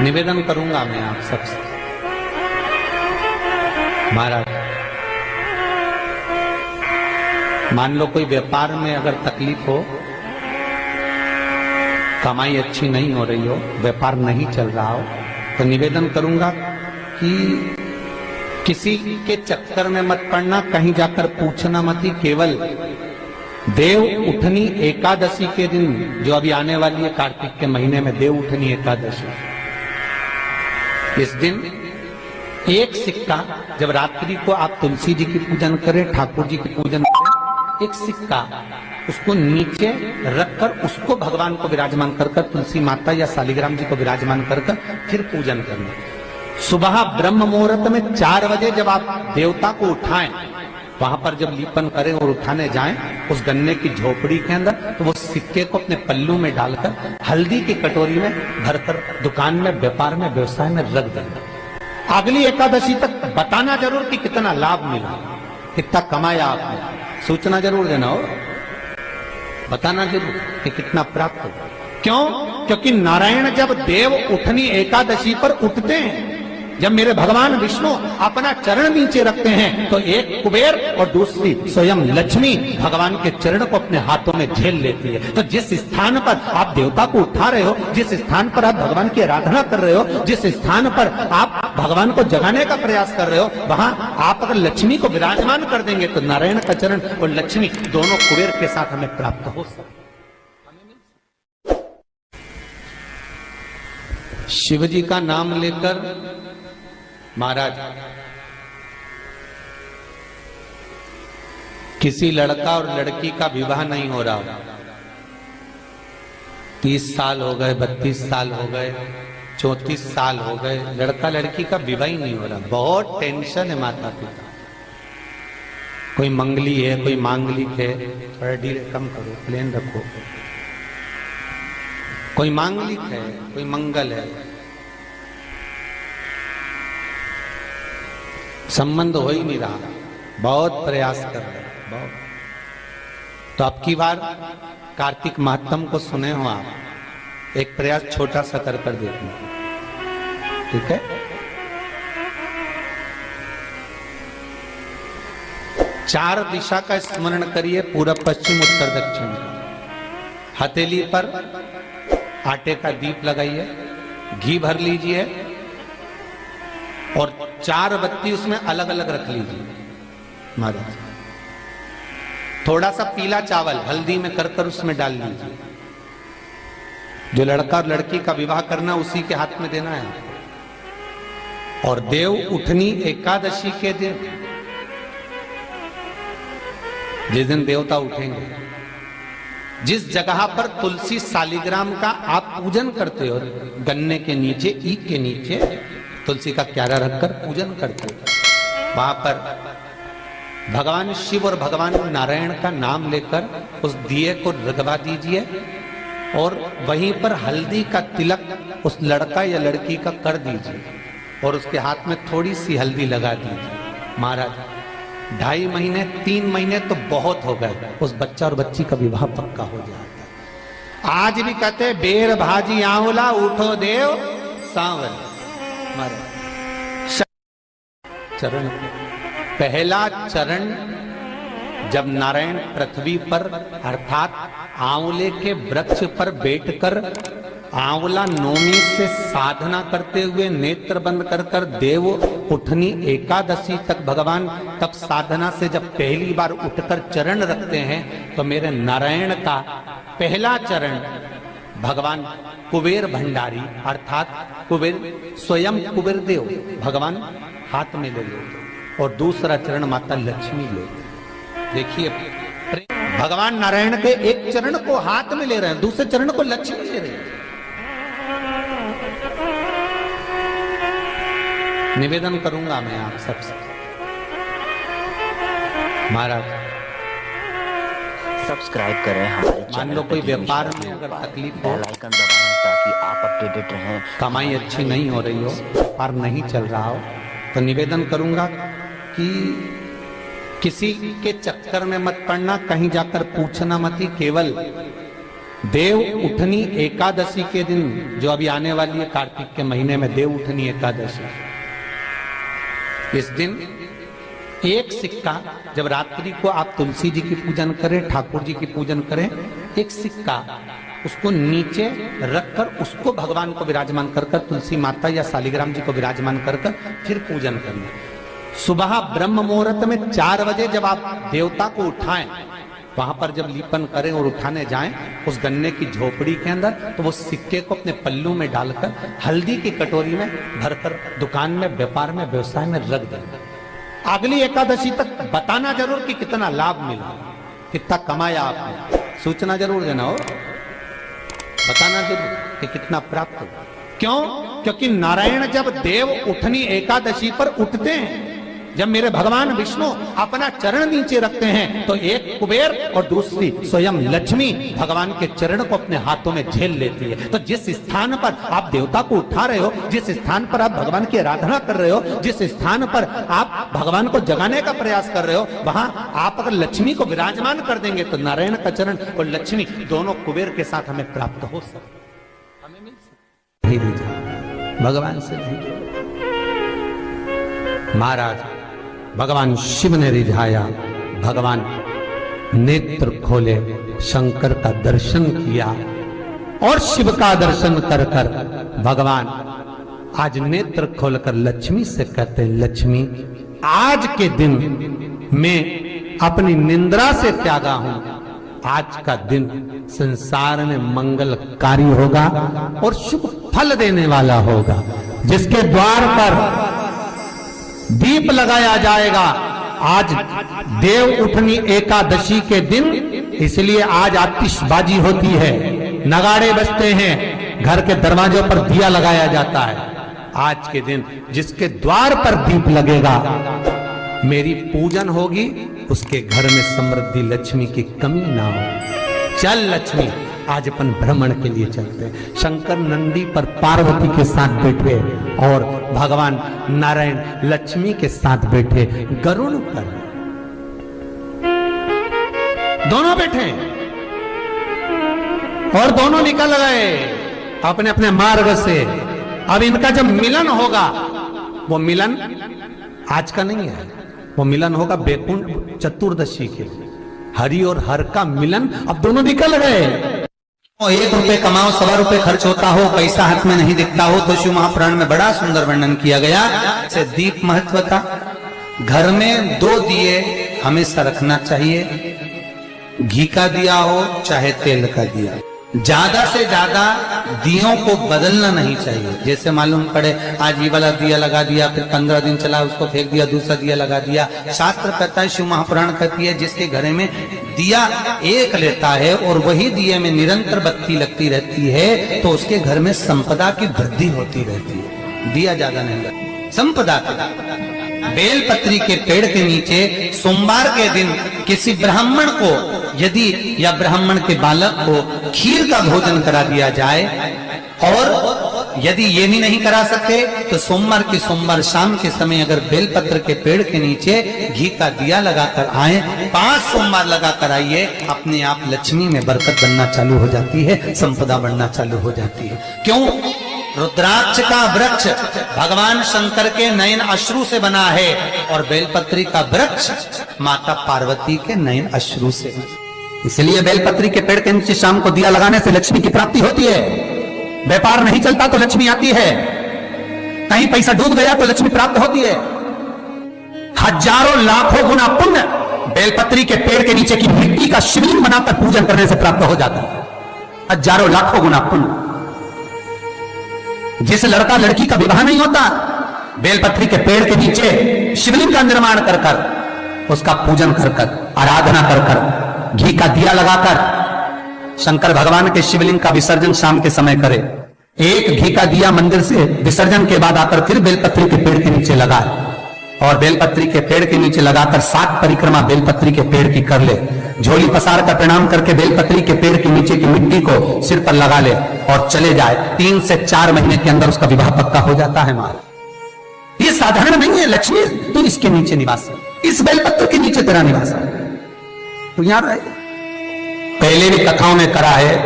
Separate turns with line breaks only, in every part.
निवेदन करूंगा मैं आप सबसे, महाराज मान लो कोई व्यापार में अगर तकलीफ हो, कमाई अच्छी नहीं हो रही हो, व्यापार नहीं चल रहा हो, तो निवेदन करूंगा कि किसी के चक्कर में मत पड़ना, कहीं जाकर पूछना मत ही। केवल देव उठनी एकादशी के दिन, जो अभी आने वाली है कार्तिक के महीने में देव उठनी एकादशी, इस दिन एक सिक्का, जब रात्रि को आप तुलसी जी की पूजन करें, ठाकुर जी की पूजन करें, एक सिक्का उसको नीचे रखकर उसको भगवान को विराजमान कर तुलसी माता या शालिग्राम जी को विराजमान कर फिर पूजन करना। सुबह ब्रह्म मुहूर्त में 4 बजे जब आप देवता को उठाएं, वहां पर जब लीपन करें और उठाने जाएं, उस गन्ने की झोपड़ी के अंदर, तो वो सिक्के को अपने पल्लू में डालकर हल्दी की कटोरी में भरकर दुकान में, व्यापार में, व्यवसाय में रख देना। अगली एकादशी तक बताना जरूर कि कितना लाभ मिला, कितना कमाया आपने, सूचना जरूर देना हो, बताना जरूर कि कितना प्राप्त हो। क्यों? क्योंकि नारायण जब देव उठनी एकादशी पर उठते हैं, जब मेरे भगवान विष्णु अपना चरण नीचे रखते हैं, तो एक कुबेर और दूसरी स्वयं लक्ष्मी भगवान के चरण को अपने हाथों में झेल लेती है। तो जिस स्थान पर आप देवता को उठा रहे हो, जिस स्थान पर आप भगवान की आराधना कर रहे हो, जिस स्थान पर आप भगवान को जगाने का प्रयास कर रहे हो, वहां आप अगर लक्ष्मी को विराजमान कर देंगे तो नारायण का चरण और लक्ष्मी दोनों कुबेर के साथ हमें प्राप्त हो सकते। शिव जी का नाम लेकर महाराज किसी लड़का और लड़की का विवाह नहीं हो रहा, 30 साल हो गए, 32 साल हो गए, 34 साल हो गए, लड़का लड़की का विवाह ही नहीं हो रहा। बहुत टेंशन है माता पिता। कोई मंगली है, कोई मांगलिक है, थोड़ा धीरे कम करो, प्लेन रखो। कोई मांगलिक है, कोई मंगल है, संबंध हो ही नहीं रहा, बहुत प्रयास कर रहे हैं, बहुत। तो अब की बार कार्तिक महात्म को सुने हो आप, एक प्रयास छोटा सा कर देखना, ठीक है? 4 दिशा का स्मरण करिए, पूर्व पश्चिम उत्तर दक्षिण का। हथेली पर आटे का दीप लगाइए, घी भर लीजिए और 4 बत्ती उसमें अलग अलग रख लीजिए महाराज। थोड़ा सा पीला चावल हल्दी में कर उसमें डाल लीजिए। जो लड़का और लड़की का विवाह करना उसी के हाथ में देना है। और देव उठनी एकादशी के दिन, जिस दिन देवता उठेंगे, जिस जगह पर तुलसी शालिग्राम का आप पूजन करते हो, गन्ने के नीचे, ईख के नीचे तुलसी का क्यारा रखकर पूजन करते हो, वहां पर भगवान शिव और भगवान नारायण का नाम लेकर उस दिए को रगवा दीजिए और वहीं पर हल्दी का तिलक उस लड़का या लड़की का कर दीजिए और उसके हाथ में थोड़ी सी हल्दी लगा दीजिए। महाराज 2.5 महीने 3 महीने तो बहुत हो गए, उस बच्चा और बच्ची का विवाह पक्का हो जाता। आज भी कहते बेर भाजी आंवला उठो देव सांवल। चरण, पहला चरण जब नारायण पृथ्वी पर अर्थात आंवले के वृक्ष पर बैठकर आंवला नौमी से साधना करते हुए नेत्र बंद कर देव उठनी एकादशी तक भगवान तब साधना से जब पहली बार उठकर चरण रखते हैं, तो मेरे नारायण का पहला चरण भगवान कुबेर भंडारी अर्थात कुबेर स्वयं कुबेर देव भगवान हाथ में ले लेते और दूसरा चरण माता लक्ष्मी लेते। देखिए भगवान नारायण के एक चरण को हाथ में ले रहे हैं, दूसरे चरण को लक्ष्मी ले रहे हैं। निवेदन करूंगा मैं आप सबसे, महाराज
सब्सक्राइब करें हमारे चैनल।
मान लो कोई व्यापार में अगर तकलीफ हो,
बेल आइकन दबाएं ताकि आप अपडेटेड रहें।
कमाई अच्छी नहीं हो रही हो, व्यापार नहीं चल रहा हो, तो निवेदन करूंगा कि किसी के चक्कर में मत पड़ना, कहीं जाकर पूछना मत ही। केवल देव उठनी एकादशी के दिन, जो अभी आने वाली है कार्तिक के महीने में देव उठनी एकादशी, इस दिन एक सिक्का, जब रात्रि को आप तुलसी जी की पूजन करें, ठाकुर जी की पूजन करें, एक सिक्का उसको नीचे रखकर उसको भगवान को विराजमान कर तुलसी माता या शालिग्राम जी को विराजमान कर फिर पूजन करिए। सुबह ब्रह्म मुहूर्त में 4 बजे जब आप देवता को उठाएं, वहां पर जब लीपन करें और उठाने जाएं, उस गन्ने की झोपड़ी के अंदर, तो वो सिक्के को अपने पल्लू में डालकर हल्दी की कटोरी में भरकर दुकान में, व्यापार में, व्यवसाय में रख दें। अगली एकादशी तक बताना जरूर कि कितना लाभ मिला, कितना कमाया आपने, सूचना जरूर देना हो, बताना जरूर कि कितना प्राप्त हो। क्यों? क्योंकि नारायण जब देव उठनी एकादशी पर उठते हैं, जब मेरे भगवान विष्णु अपना चरण नीचे रखते हैं, तो एक कुबेर और दूसरी स्वयं लक्ष्मी भगवान के चरण को अपने हाथों में झेल लेती है। तो जिस स्थान पर आप देवता को उठा रहे हो, जिस स्थान पर आप भगवान की आराधना कर रहे हो, जिस स्थान पर आप भगवान को जगाने का प्रयास कर रहे हो, वहां आप अगर लक्ष्मी को विराजमान कर देंगे तो नारायण का चरण और लक्ष्मी दोनों कुबेर के साथ हमें प्राप्त हो सकते, हमें मिल सकते, भगवान से नहीं। महाराज भगवान शिव ने रिझाया, भगवान नेत्र खोले, शंकर का दर्शन किया, और शिव का दर्शन कर कर भगवान आज नेत्र खोलकर लक्ष्मी से कहते हैं, लक्ष्मी आज के दिन मैं अपनी निंद्रा से त्यागा हूं, आज का दिन संसार में मंगलकारी होगा और शुभ फल देने वाला होगा, जिसके द्वार पर दीप लगाया जाएगा। आज देव उठनी एकादशी के दिन, इसलिए आज आतिशबाजी होती है, नगाड़े बजते हैं, घर के दरवाजों पर दिया लगाया जाता है। आज के दिन जिसके द्वार पर दीप लगेगा, मेरी पूजन होगी, उसके घर में समृद्धि लक्ष्मी की कमी ना हो। चल लक्ष्मी, आज अपन भ्रमण के लिए चलते हैं। शंकर नंदी पर पार्वती के साथ बैठे और भगवान नारायण लक्ष्मी के साथ बैठे गरुड़ पर, दोनों बैठे और दोनों निकल गए अपने अपने मार्ग से। अब इनका जब मिलन होगा, वो मिलन आज का नहीं है, वो मिलन होगा वैकुंठ चतुर्दशी के, हरि और हर का मिलन। अब दोनों निकल गए।
1 रुपए कमाओ, 1.25 रुपए खर्च होता हो, पैसा हाथ में नहीं दिखता हो, तो शिव महापुराण में बड़ा सुंदर वर्णन किया गया। से दीप महत्व का, घर में 2 दिए हमेशा रखना चाहिए, घी का दिया हो चाहे तेल का दिया। ज्यादा से ज्यादा दियों को बदलना नहीं चाहिए। जैसे मालूम पड़े आज ये वाला दिया लगा दिया, फिर 15 दिन चला उसको फेंक दिया, दूसरा दिया लगा दिया। शास्त्र कहता है, शिव महापुराण कहती है, जिसके घर में दिया एक लेता है और वही दिए में निरंतर बत्ती लगती रहती है, तो उसके घर में संपदा की वृद्धि होती रहती है। दिया ज्यादा नहीं लगता, संपदा की। बेलपत्री के पेड़ के नीचे सोमवार के दिन किसी ब्राह्मण को यदि या ब्राह्मण के बालक को खीर का भोजन करा दिया जाए, और यदि ये भी नहीं करा सके तो सोमवार की सोमवार शाम के समय अगर बेलपत्र के पेड़ के नीचे घी का दिया लगाकर आए, 5 सोमवार लगाकर आइए, अपने आप लक्ष्मी में बरकत बनना चालू हो जाती है, संपदा बनना चालू हो जाती है। क्यों? रुद्राक्ष का वृक्ष भगवान शंकर के नयन अश्रु से बना है, और बेलपत्री का वृक्ष माता पार्वती के नयन अश्रु से। इसलिए बेलपत्री के पेड़ के नीचे शाम को दिया लगाने से लक्ष्मी की प्राप्ति होती है। व्यापार नहीं चलता तो लक्ष्मी आती है, कहीं पैसा डूब गया तो लक्ष्मी प्राप्त होती है। हजारों लाखों गुना पुण्य बेलपत्री के पेड़ के नीचे की मिट्टी का शिवलिंग बनाकर पूजन करने से प्राप्त हो जाता है। हजारों लाखों गुना पुण्य। जिस लड़का लड़की का विवाह नहीं होता, बेलपत्री के पेड़ के नीचे शिवलिंग का निर्माण कर कर, उसका पूजन कर कर, आराधना कर कर, घी का दिया लगाकर शंकर भगवान के शिवलिंग का विसर्जन शाम के समय करे। एक घी का दिया मंदिर से विसर्जन के बाद आकर फिर बेलपत्री के पेड़ के नीचे लगाए, और बेलपत्री के पेड़ के नीचे लगाकर 7 परिक्रमा बेलपत्री के पेड़ की कर ले। झोली पसार कर प्रणाम करके बेलपत्री के पेड़ के नीचे की मिट्टी को सिर पर लगा ले और चले जाए। 3 से 4 महीने के अंदर उसका विवाह पक्का हो जाता है। हमारा ये साधारण नहीं है। लक्ष्मी तू इसके नीचे निवास, इस बेलपत्र के नीचे तेरा निवास है, तू यहां रहे। पहले भी कथाओं में करा है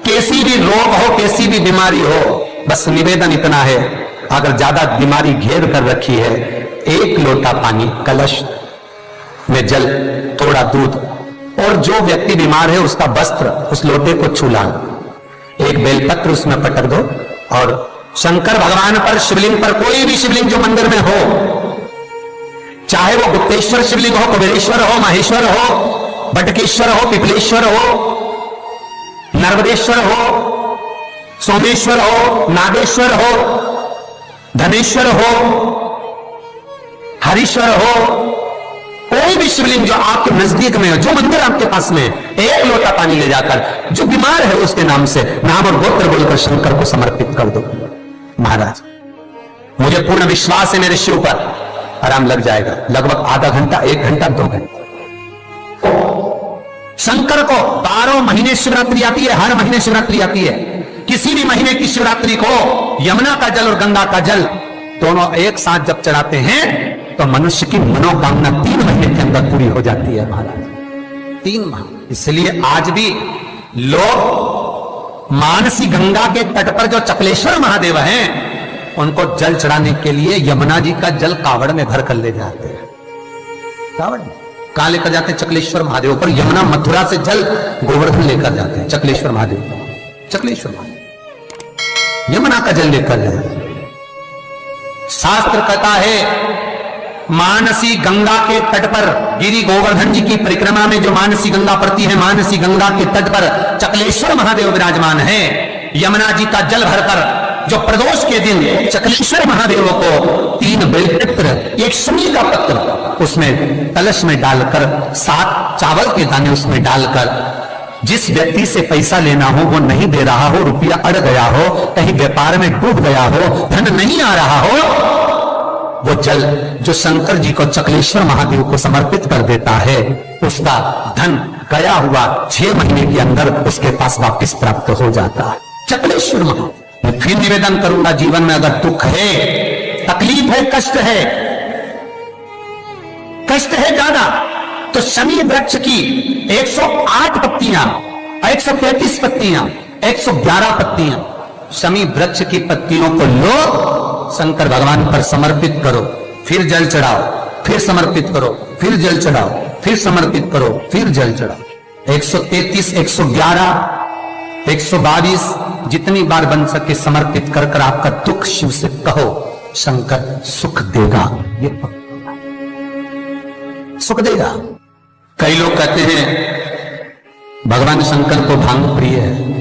कैसी भी रोग हो, कैसी भी बीमारी हो, बस निवेदन इतना है, अगर ज्यादा बीमारी घेर कर रखी है, 1 लोटा पानी, कलश में जल, थोड़ा दूध, और जो व्यक्ति बीमार है उसका वस्त्र उस लोटे को छूला, एक बेलपत्र उसमें पटक दो, और शंकर भगवान पर, शिवलिंग पर, कोई भी शिवलिंग जो मंदिर में हो, चाहे वो गुप्तेश्वर शिवलिंग हो, कुबेरेश्वर हो, माहेश्वर हो, बटकेश्वर हो, पिपलेश्वर हो, नर्मदेश्वर हो, सोमेश्वर हो, नागेश्वर हो, धनेश्वर हो, हरीश्वर हो, कोई भी शिवलिंग जो आपके नजदीक में हो, जो मंदिर आपके पास में, 1 लोटा पानी ले जाकर जो बीमार है उसके नाम से नाम और गोत्र बोलकर शंकर को समर्पित कर दो। महाराज, मुझे पूर्ण विश्वास है मेरे शिव पर आराम लग जाएगा, लगभग आधा घंटा, 1 घंटा, 2 घंटा। शंकर को 12 महीने शिवरात्रि आती है, हर महीने शिवरात्रि आती है। किसी भी महीने की शिवरात्रि को यमुना का जल और गंगा का जल दोनों एक साथ जब चढ़ाते हैं तो मनुष्य की मनोकामना 3 महीने के अंदर पूरी हो जाती है महाराज, 3 माह। इसलिए आज भी लोग मानसी गंगा के तट पर जो चकलेश्वर महादेव हैं उनको जल चढ़ाने के लिए यमुना जी का जल कावड़ में भर कर ले जाते हैं। कावड़ में कहां लेकर जाते हैं? चकलेश्वर महादेव पर। यमुना मथुरा से जल गोवर्धन लेकर जाते हैं, चकलेश्वर महादेव, चकलेश्वर महादेव यमुना का जल लेकर जाते हैं। शास्त्र कहता है मानसी गंगा के तट पर, गिरि गोवर्धन जी की परिक्रमा में जो मानसी गंगा पड़ती है, मानसी गंगा के तट पर चकलेश्वर महादेव विराजमान है। यमुना जी का जल भरकर जो प्रदोष के दिन चकलेश्वर महादेव को 3 बेलपत्र, 1 शमी का पत्र उसमें कलश में डालकर, 7 चावल के दाने उसमें डालकर, जिस व्यक्ति से पैसा लेना हो वो नहीं दे रहा हो, रुपया अड़ गया हो, कहीं व्यापार में डूब गया हो, धन नहीं आ रहा हो, वो जल जो शंकर जी को, चकलेश्वर महादेव को समर्पित कर देता है, उसका धन गया हुआ 6 महीने के अंदर उसके पास वापस प्राप्त हो जाता है। चकलेश्वर महादेव। मैं फिर निवेदन करूंगा, जीवन में अगर दुख है, तकलीफ है, कष्ट है ज्यादा, तो शमी वृक्ष की 108 पत्तियां, 133 पत्तियां, 111 पत्तियां, शमी वृक्ष की पत्तियों को लो, शंकर भगवान पर समर्पित करो, फिर जल चढ़ाओ, फिर समर्पित करो, फिर जल चढ़ाओ, फिर समर्पित करो, फिर जल चढ़ाओ। 133, 111, 122 जितनी बार बन सके समर्पित कर कर आपका दुख शिव से कहो, शंकर सुख देगा, ये सुख देगा। कई लोग कहते हैं भगवान शंकर को भांग प्रिय है।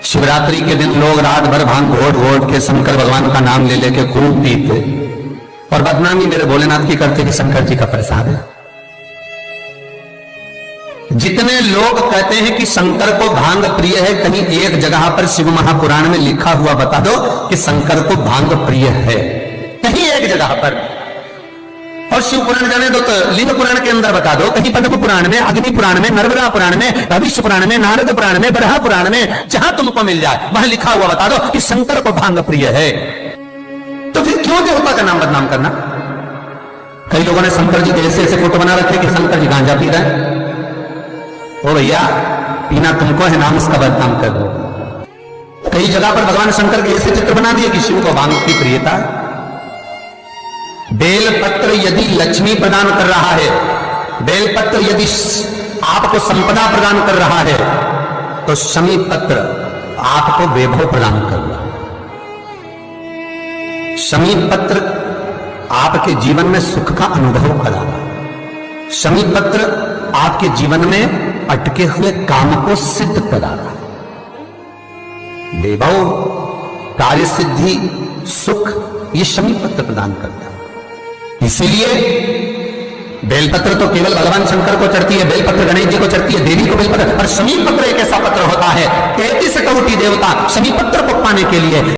शिवरात्रि के दिन लोग रात भर भांग घोट घोट के शंकर भगवान का नाम ले लेके खूब पीते और बदनामी मेरे भोलेनाथ की करते कि शंकर जी का प्रसाद है। जितने लोग कहते हैं कि शंकर को भांग प्रिय है, कहीं एक जगह पर शिव महापुराण में लिखा हुआ बता दो कि शंकर को भांग प्रिय है, कहीं एक जगह पर। और शिव पुराण जाने दो तो लिंग पुराण के अंदर बता दो, कहीं पद्म पुराण में, अग्नि पुराण में, नर्मदा पुराण में, भविष्य पुराण में, नारद पुराण में, बरहा पुराण में, जहां तुमको मिल जाए वहां लिखा हुआ बता दो कि शंकर को भांग प्रिय है। तो फिर क्यों देवता का नाम बदनाम करना? कई लोगों ने शंकर जी के ऐसे ऐसे फोटो बना रखे कि शंकर जी गांजा पी रहे हैं। ओ भैया, पीना तुमको है, नाम उसका बदनाम कर दो। कई जगह पर भगवान शंकर के ऐसे चित्र बना दिए कि शिव को भांग की प्रियता। बेलपत्र यदि लक्ष्मी प्रदान कर रहा है, बेलपत्र यदि आपको संपदा प्रदान कर रहा है, तो शमी पत्र आपको वैभव प्रदान कर रहा है। शमी पत्र आपके जीवन में सुख का अनुभव करा रहा है। शमी पत्र आपके जीवन में अटके हुए काम को सिद्ध करा रहा है। वैभव, कार्य सिद्धि, सुख, ये शमी पत्र प्रदान करता है। इसीलिए बेलपत्र तो केवल भगवान शंकर को चढ़ती है, बेलपत्र गणेश जी को चढ़ती है, देवी को बेलपत्र, और शमी पत्र एक ऐसा पत्र होता है 33 करोड़ देवता शमी पत्र को पाने के लिए